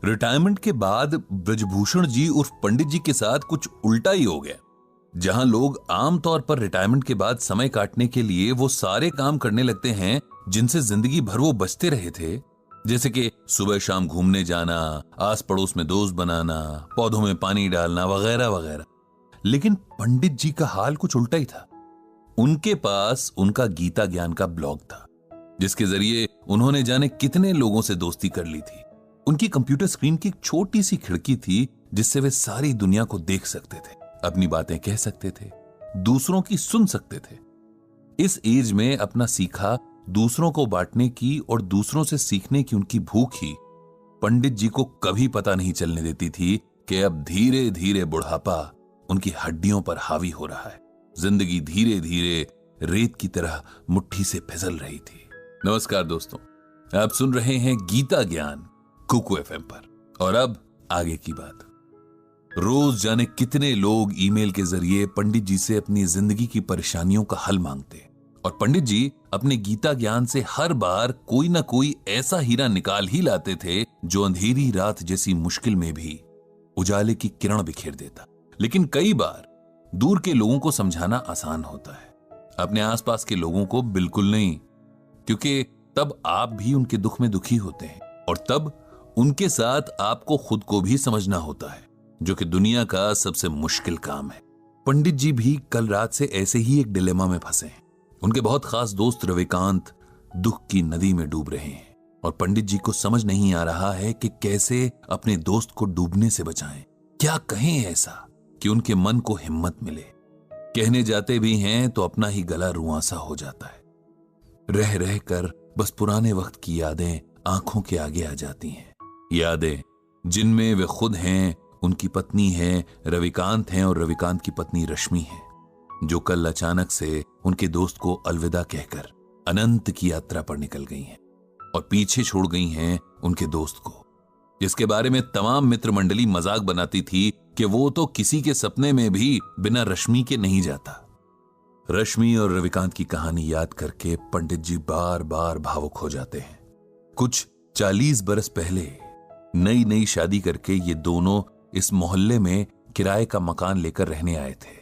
Retirement के बाद ब्रजभूषण जी उर्फ पंडित जी के साथ कुछ उल्टा ही हो गया। जहां लोग आमतौर पर रिटायरमेंट के बाद समय काटने के लिए वो सारे काम करने लगते हैं जिनसे जिंदगी भर वो बचते रहे थे, जैसे कि सुबह शाम घूमने जाना, आस पड़ोस में दोस्त बनाना, पौधों में पानी डालना वगैरह वगैरह। लेकिन पंडित जी का हाल कुछ उल्टा ही था। उनके पास उनका गीता ज्ञान का ब्लॉग था, जिसके जरिए उन्होंने जाने कितने लोगों से दोस्ती कर ली थी। उनकी कंप्यूटर स्क्रीन की एक छोटी सी खिड़की थी जिससे वे सारी दुनिया को देख सकते थे, अपनी बातें कह सकते थे, दूसरों की सुन सकते थे। इस एज में अपना सीखा दूसरों को बांटने की और दूसरों से सीखने की उनकी भूख ही पंडित जी को कभी पता नहीं चलने देती थी कि अब धीरे धीरे बुढ़ापा उनकी हड्डियों पर हावी हो रहा है। जिंदगी धीरे धीरे रेत की तरह मुट्ठी से फिसल रही थी। नमस्कार दोस्तों, आप सुन रहे हैं गीता ज्ञान कुकू एफएम पर। और अब आगे की बात। रोज जाने कितने लोग ईमेल के जरिए पंडित जी से अपनी जिंदगी की परेशानियों का हल मांगते, और पंडित जी अपने गीता ज्ञान से हर बार कोई ना कोई ऐसा हीरा निकाल ही लाते थे जो अंधेरी रात जैसी मुश्किल में भी उजाले की किरण बिखेर देता। लेकिन कई बार दूर के लोगों को समझाना आसान होता है, अपने आसपास के लोगों को बिल्कुल नहीं, क्योंकि तब आप भी उनके दुख में दुखी होते हैं और तब उनके साथ आपको खुद को भी समझना होता है, जो कि दुनिया का सबसे मुश्किल काम है। पंडित जी भी कल रात से ऐसे ही एक डिलेमा में फंसे हैं। उनके बहुत खास दोस्त रविकांत दुख की नदी में डूब रहे हैं और पंडित जी को समझ नहीं आ रहा है कि कैसे अपने दोस्त को डूबने से बचाएं। क्या कहें ऐसा कि उनके मन को हिम्मत मिले। कहने जाते भी हैं तो अपना ही गला रुआंसा हो जाता है। रह रह कर बस पुराने वक्त की यादें आंखों के आगे आ जाती हैं, यादें जिनमें वे खुद हैं, उनकी पत्नी है रविकांत हैं और रविकांत की पत्नी रश्मि है, जो कल अचानक से उनके दोस्त को अलविदा कहकर अनंत की यात्रा पर निकल गई हैं और पीछे छोड़ गई हैं उनके दोस्त को, जिसके बारे में तमाम मित्र मंडली मजाक बनाती थी कि वो तो किसी के सपने में भी बिना रश्मि के नहीं जाता। रश्मि और रविकांत की कहानी याद करके पंडित जी बार बार भावुक हो जाते हैं। कुछ 40 बरस पहले नई नई शादी करके ये दोनों इस मोहल्ले में किराए का मकान लेकर रहने आए थे।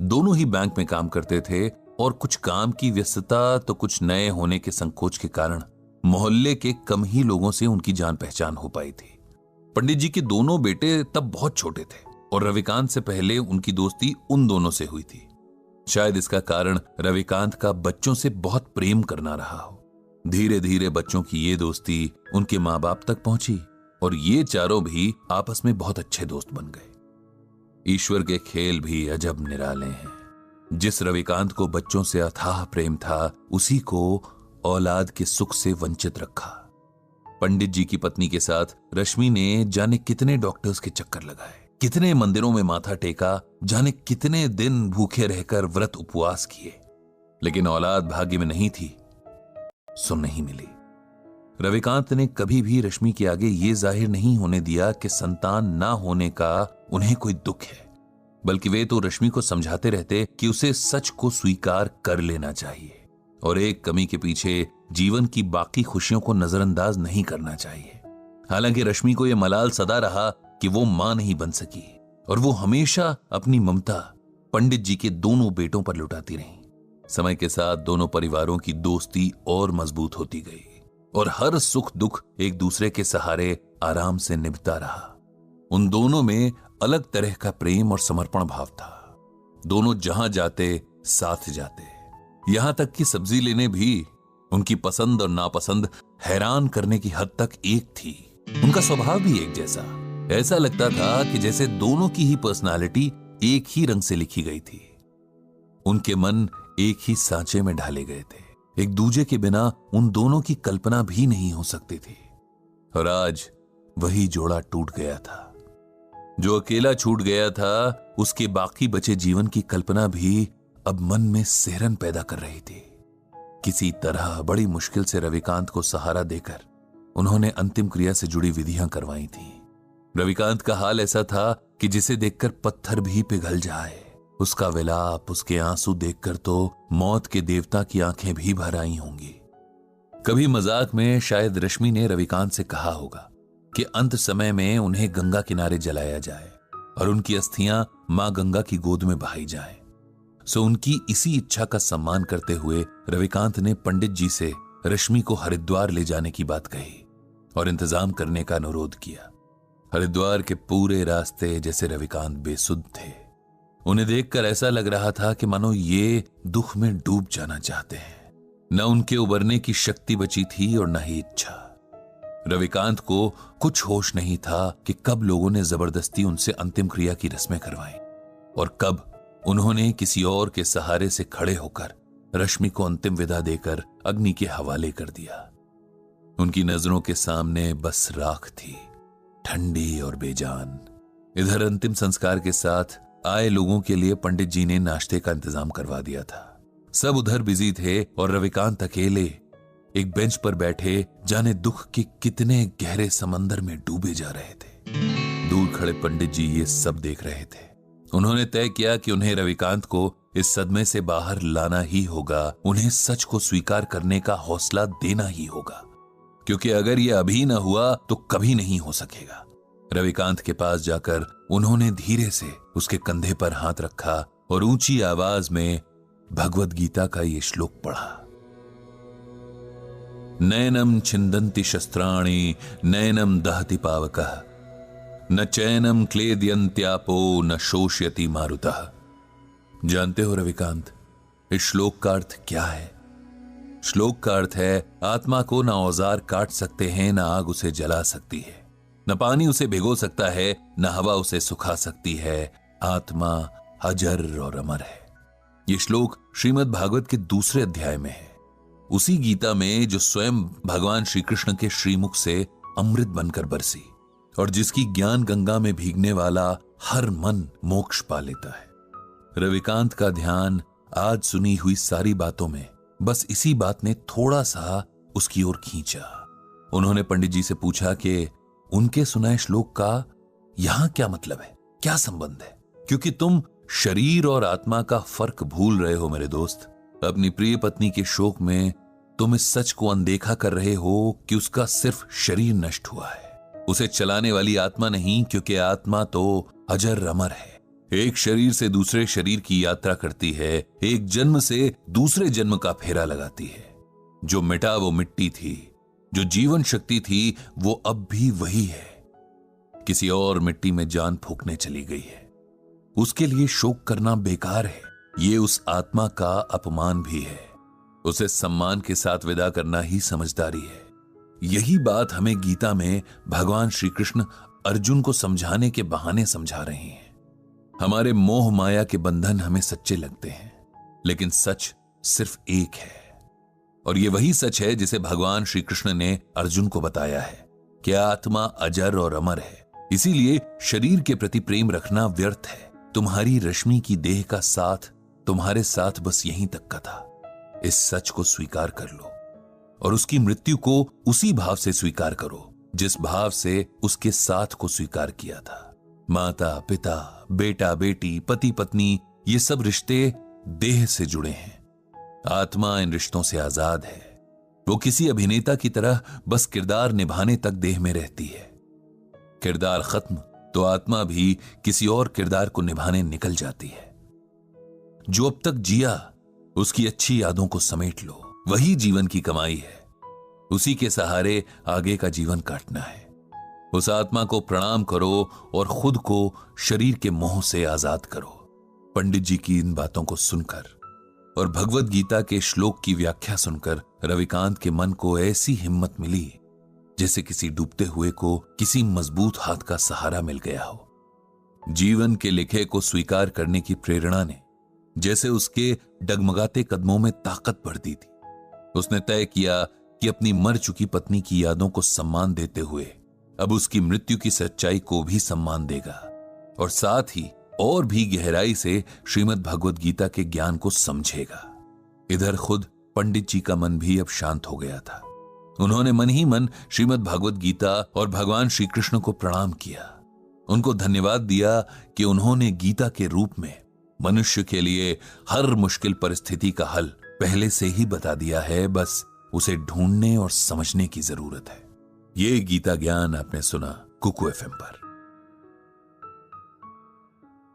दोनों ही बैंक में काम करते थे और कुछ काम की व्यस्तता तो कुछ नए होने के संकोच के कारण मोहल्ले के कम ही लोगों से उनकी जान पहचान हो पाई थी। पंडित जी के दोनों बेटे तब बहुत छोटे थे और रविकांत से पहले उनकी दोस्ती उन दोनों से हुई थी। शायद इसका कारण रविकांत का बच्चों से बहुत प्रेम करना रहा हो। धीरे धीरे बच्चों की ये दोस्ती उनके माँ बाप तक पहुंची और ये चारों भी आपस में बहुत अच्छे दोस्त बन गए। ईश्वर के खेल भी अजब निराले हैं। जिस रविकांत को बच्चों से अथाह प्रेम था, उसी को औलाद के सुख से वंचित रखा। पंडित जी की पत्नी के साथ रश्मि ने जाने कितने डॉक्टर्स के चक्कर लगाए, कितने मंदिरों में माथा टेका, जाने कितने दिन भूखे रहकर व्रत उपवास किए, लेकिन औलाद भाग्य में नहीं थी, सो नहीं मिली। रविकांत ने कभी भी रश्मि के आगे ये जाहिर नहीं होने दिया कि संतान ना होने का उन्हें कोई दुख है, बल्कि वे तो रश्मि को समझाते रहते कि उसे सच को स्वीकार कर लेना चाहिए और एक कमी के पीछे जीवन की बाकी खुशियों को नजरअंदाज नहीं करना चाहिए। हालांकि रश्मि को यह मलाल सदा रहा कि वो मां नहीं बन सकी और वो हमेशा अपनी ममता पंडित जी के दोनों बेटों पर लुटाती रही। समय के साथ दोनों परिवारों की दोस्ती और मजबूत होती गई और हर सुख दुख एक दूसरे के सहारे आराम से निभता रहा। उन दोनों में अलग तरह का प्रेम और समर्पण भाव था। दोनों जहां जाते साथ जाते, यहां तक कि सब्जी लेने भी उनकी पसंद और नापसंद हैरान करने की हद तक एक थी। उनका स्वभाव भी एक जैसा। ऐसा लगता था कि जैसे दोनों की ही पर्सनालिटी एक ही रंग से लिखी गई थी। उनके मन एक ही सांचे में ढाले गए थे। एक दूजे के बिना उन दोनों की कल्पना भी नहीं हो सकती थी। और आज वही जोड़ा टूट गया था। जो अकेला छूट गया था, उसके बाकी बचे जीवन की कल्पना भी अब मन में सिहरन पैदा कर रही थी। किसी तरह बड़ी मुश्किल से रविकांत को सहारा देकर उन्होंने अंतिम क्रिया से जुड़ी विधियां करवाई थी। रविकांत का हाल ऐसा था कि जिसे देखकर पत्थर भी पिघल जाए। उसका विलाप, उसके आंसू देखकर तो मौत के देवता की आंखें भी भर आई होंगी। कभी मजाक में शायद रश्मि ने रविकांत से कहा होगा कि अंत समय में उन्हें गंगा किनारे जलाया जाए और उनकी अस्थियां मां गंगा की गोद में बहाई जाएं। सो उनकी इसी इच्छा का सम्मान करते हुए रविकांत ने पंडित जी से रश्मि को हरिद्वार ले जाने की बात कही और इंतजाम करने का अनुरोध किया। हरिद्वार के पूरे रास्ते जैसे रविकांत बेसुध थे। उन्हें देखकर ऐसा लग रहा था कि मानो ये दुख में डूब जाना चाहते हैं। न उनके उबरने की शक्ति बची थी और न ही इच्छा। रविकांत को कुछ होश नहीं था कि कब लोगों ने जबरदस्ती उनसे अंतिम क्रिया की रस्में करवाई और कब उन्होंने किसी और के सहारे से खड़े होकर रश्मि को अंतिम विदा देकर अग्नि के हवाले कर दिया। उनकी नजरों के सामने बस राख थी, ठंडी और बेजान। इधर अंतिम संस्कार के साथ आए लोगों के लिए पंडित जी ने नाश्ते का इंतजाम करवा दिया था। सब उधर बिजी थे और रविकांत अकेले एक बेंच पर बैठे जाने दुख के कितने गहरे समंदर में डूबे जा रहे थे। दूर खड़े पंडित जी ये सब देख रहे थे। उन्होंने तय किया कि उन्हें रविकांत को इस सदमे से बाहर लाना ही होगा, उन्हें सच को स्वीकार करने का हौसला देना ही होगा, क्योंकि अगर यह अभी न हुआ तो कभी नहीं हो सकेगा। रविकांत के पास जाकर उन्होंने धीरे से उसके कंधे पर हाथ रखा और ऊंची आवाज में भगवद गीता का ये श्लोक पढ़ा। नैनम छिंदन्ति शस्त्राणि नैनम दहति पावकः न चैनम क्लेदयन्त्यापो न शोष्यति मारुतः। जानते हो रविकांत, इस श्लोक का अर्थ क्या है? श्लोक का अर्थ है आत्मा को न औजार काट सकते हैं, न आग उसे जला सकती है, न पानी उसे भिगो सकता है, न हवा उसे सुखा सकती है। आत्मा अजर और अमर है। यह श्लोक श्रीमद् भागवत के दूसरे अध्याय में है, उसी गीता में जो स्वयं भगवान श्री कृष्ण के श्रीमुख से अमृत बनकर बरसी और जिसकी ज्ञान गंगा में भीगने वाला हर मन मोक्ष पा लेता है। रविकांत का ध्यान आज सुनी हुई सारी बातों में बस इसी बात ने थोड़ा सा उसकी ओर खींचा। उन्होंने पंडित जी से पूछा कि उनके सुनाए श्लोक का यहां क्या मतलब है, क्या संबंध है? क्योंकि तुम शरीर और आत्मा का फर्क भूल रहे हो मेरे दोस्त। अपनी प्रिय पत्नी के शोक में तुम इस सच को अनदेखा कर रहे हो कि उसका सिर्फ शरीर नष्ट हुआ है, उसे चलाने वाली आत्मा नहीं, क्योंकि आत्मा तो अजर अमर है। एक शरीर से दूसरे शरीर की यात्रा करती है, एक जन्म से दूसरे जन्म का फेरा लगाती है। जो मिटा वो मिट्टी थी, जो जीवन शक्ति थी वो अब भी वही है, किसी और मिट्टी में जान फूंकने चली गई है। उसके लिए शोक करना बेकार है, ये उस आत्मा का अपमान भी है। उसे सम्मान के साथ विदा करना ही समझदारी है। यही बात हमें गीता में भगवान श्री कृष्ण अर्जुन को समझाने के बहाने समझा रहे हैं। हमारे मोह माया के बंधन हमें सच्चे लगते हैं, लेकिन सच सिर्फ एक है, और यह वही सच है जिसे भगवान श्री कृष्ण ने अर्जुन को बताया है कि आत्मा अजर और अमर है। इसीलिए शरीर के प्रति प्रेम रखना व्यर्थ है। तुम्हारी रश्मि की देह का साथ तुम्हारे साथ बस यहीं तक का था। इस सच को स्वीकार कर लो और उसकी मृत्यु को उसी भाव से स्वीकार करो जिस भाव से उसके साथ को स्वीकार किया था। माता पिता, बेटा बेटी, पति पत्नी, ये सब रिश्ते देह से जुड़े हैं। आत्मा इन रिश्तों से आजाद है। वो किसी अभिनेता की तरह बस किरदार निभाने तक देह में रहती है। किरदार खत्म तो आत्मा भी किसी और किरदार को निभाने निकल जाती है। जो अब तक जिया उसकी अच्छी यादों को समेट लो, वही जीवन की कमाई है। उसी के सहारे आगे का जीवन काटना है। उस आत्मा को प्रणाम करो और खुद को शरीर के मोह से आजाद करो। पंडित जी की इन बातों को सुनकर और भगवद गीता के श्लोक की व्याख्या सुनकर रविकांत के मन को ऐसी हिम्मत मिली जैसे किसी डूबते हुए को किसी मजबूत हाथ का सहारा मिल गया हो। जीवन के लिखे को स्वीकार करने की प्रेरणा ने जैसे उसके डगमगाते कदमों में ताकत भर दी थी। उसने तय किया कि अपनी मर चुकी पत्नी की यादों को सम्मान देते हुए अब उसकी मृत्यु की सच्चाई को भी सम्मान देगा और साथ ही और भी गहराई से श्रीमद् भगवद गीता के ज्ञान को समझेगा। इधर खुद पंडित जी का मन भी अब शांत हो गया था। उन्होंने मन ही मन श्रीमद् भगवद गीता और भगवान श्री कृष्ण को प्रणाम किया। उनको धन्यवाद दिया कि उन्होंने गीता के रूप में मनुष्य के लिए हर मुश्किल परिस्थिति का हल पहले से ही बता दिया है, बस उसे ढूंढने और समझने की जरूरत है। ये गीता ज्ञान आपने सुना कुकू एफएम पर।